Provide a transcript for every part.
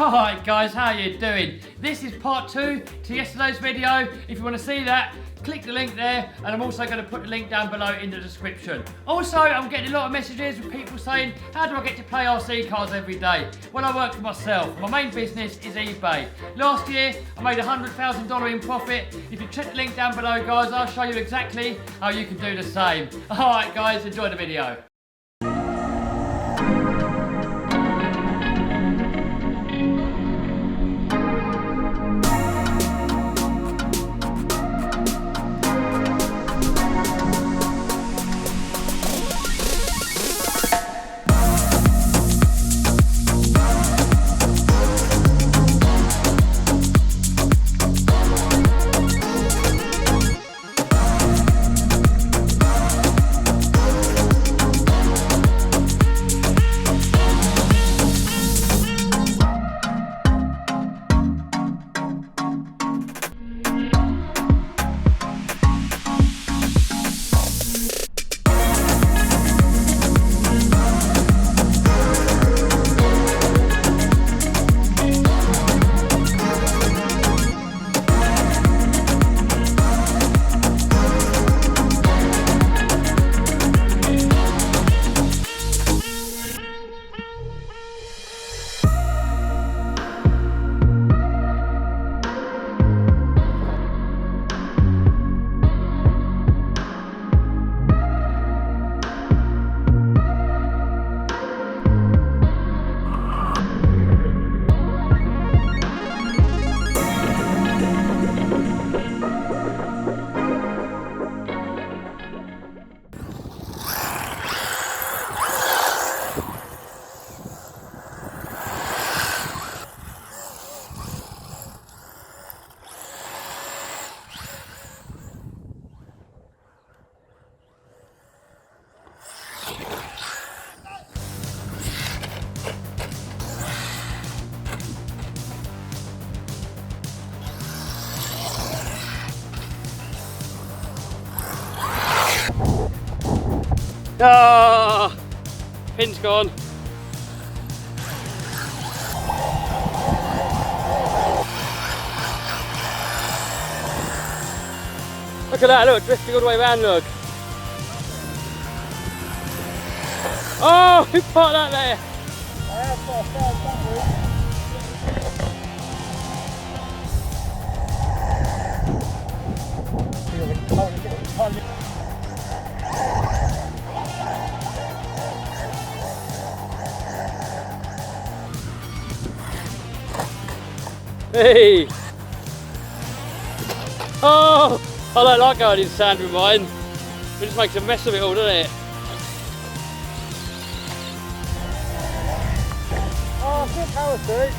Alright guys, how you doing? This is part 2 to yesterday's video. If you want to see that, click the link there, and I'm also going to put the link down below in the description. Also, I'm getting a lot of messages with people saying, how do I get to play RC cars every day? Well, I work for myself. My main business is eBay. Last year, I made $100,000 in profit. If you check the link down below, guys, I'll show you exactly how you can do the same. Alright guys, enjoy the video. Ah, pin's gone. Look at that, look, drifting all the way around, look. Oh, who put that there? I have got a fair battery. Hey! Oh! I don't like going in sand with mine. It just makes a mess of it all, doesn't it? Oh, good power suit.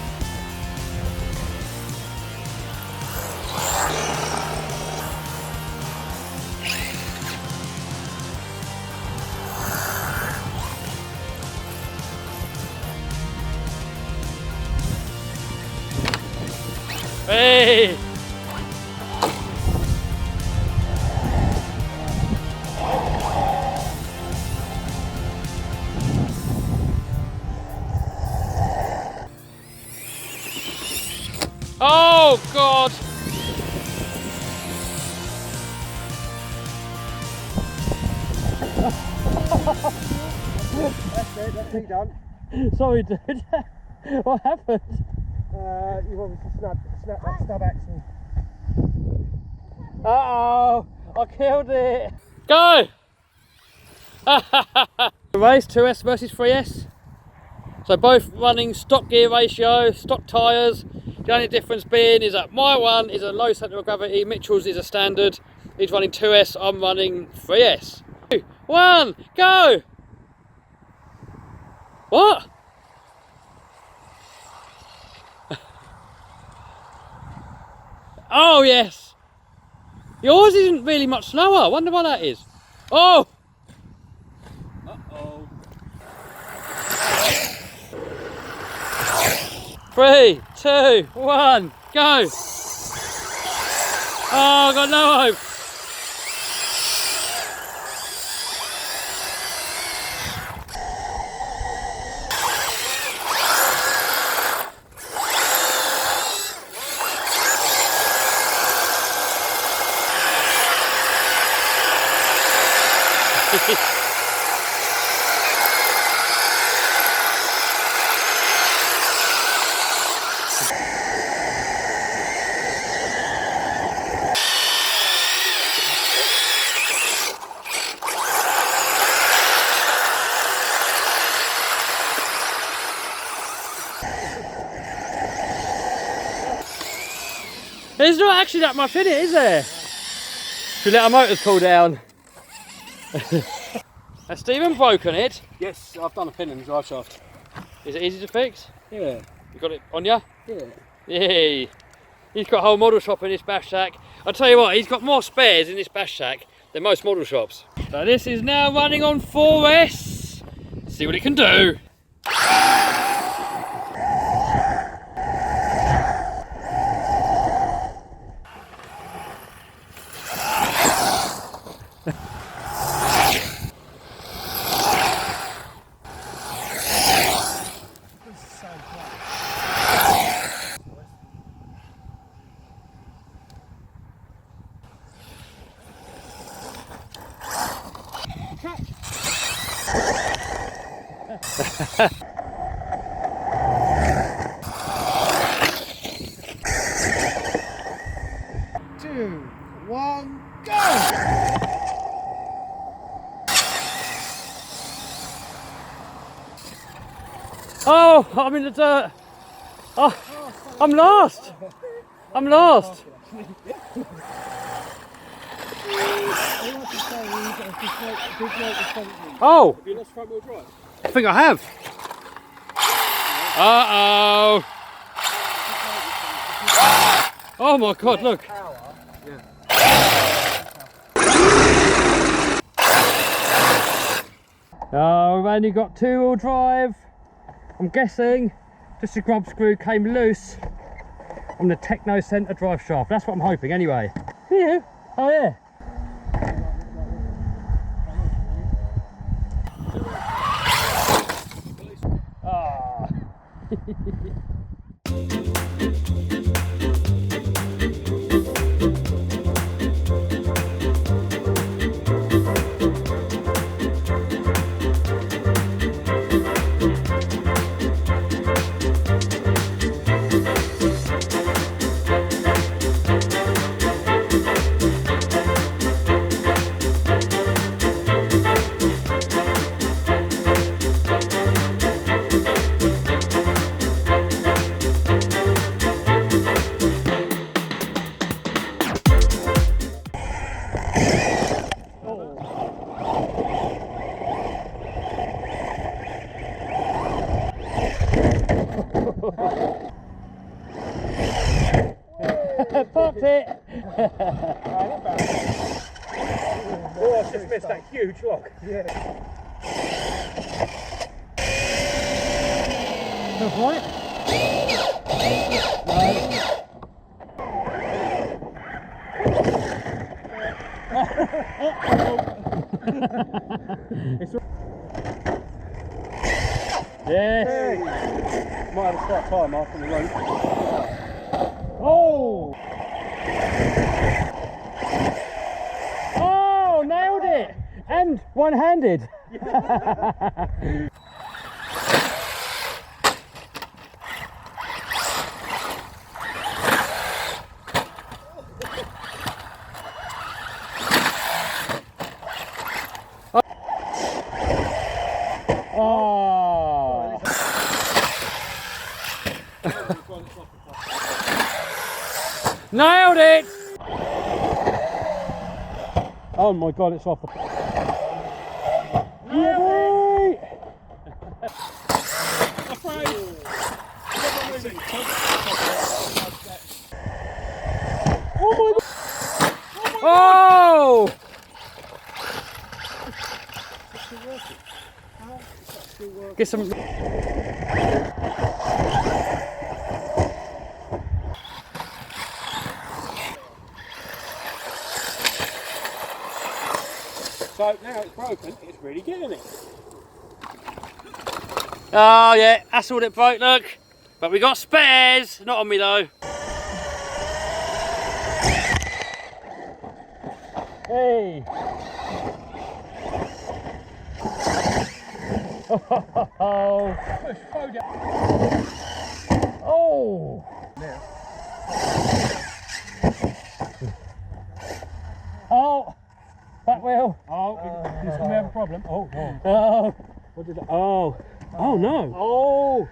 Hey! Oh God! That's me done. Sorry, dude. What happened? You've obviously snapped that stub axle. Uh-oh! I killed it! Go! Race 2S versus 3S. So both running stock gear ratio, stock tyres. The only difference being is that my one is a low centre of gravity, Mitchell's is a standard. He's running 2S, I'm running 3S. 2, 1, go! What? Oh yes! Yours isn't really much slower, I wonder why that is. Oh! Uh-oh. 3, 2, 1, go! Oh, I got no hope. There's not actually that much in it, is there? Should we let our motors cool down? Has Stephen broken it? Yes, I've done a pin in the drive shaft. Is it easy to fix? Yeah. You got it on ya? Yeah. Yay! He's got a whole model shop in this bash shack. I'll tell you what, he's got more spares in this bash shack than most model shops. So this is now running on 4S. See what it can do. Two, one, go! Oh, I'm in the dirt. Oh, I'm lost. I'm lost. Oh, Have you lost front wheel drive? I think I have. Uh-oh. Oh my God, look. Oh, we've only got 2-wheel drive. I'm guessing just a grub screw came loose on the Techno Centre drive shaft. That's what I'm hoping anyway. Yeah. Oh yeah. Ah. Popped it! Oh, I've just missed that huge lock. Yeah. That's right. Yes. Hey. Might have a slight tire mark on the road. Oh! Oh, nailed it! And one-handed. Oh! Nailed it! Oh my God, it's off. Yay! Oh my God! Oh! Get some. So now it's broken, it's really getting it. Oh yeah, that's all it broke, look. But we got spares, not on me though. Hey. Oh. Oh. Oh. Back wheel. Oh, this can have a problem. Oh, oh. Oh. What did I? Oh. Oh no. Oh.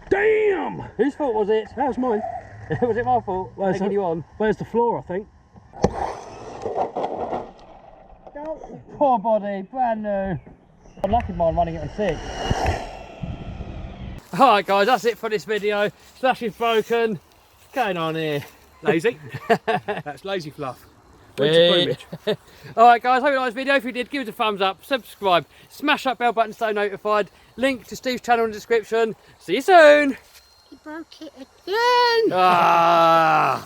Damn. Whose fault was it? That was mine. Was it my fault? Where's Taking you on? Where's the floor, I think? Poor body, brand new. I'm lucky mine running it on 6. Alright guys, that's it for this video. Slash is broken. What's going on here? Lazy. That's lazy fluff. Alright guys, hope you liked this video. If you did, give us a thumbs up, subscribe, smash that bell button to stay notified. Link to Steve's channel in the description. See you soon. He broke it again. Ah.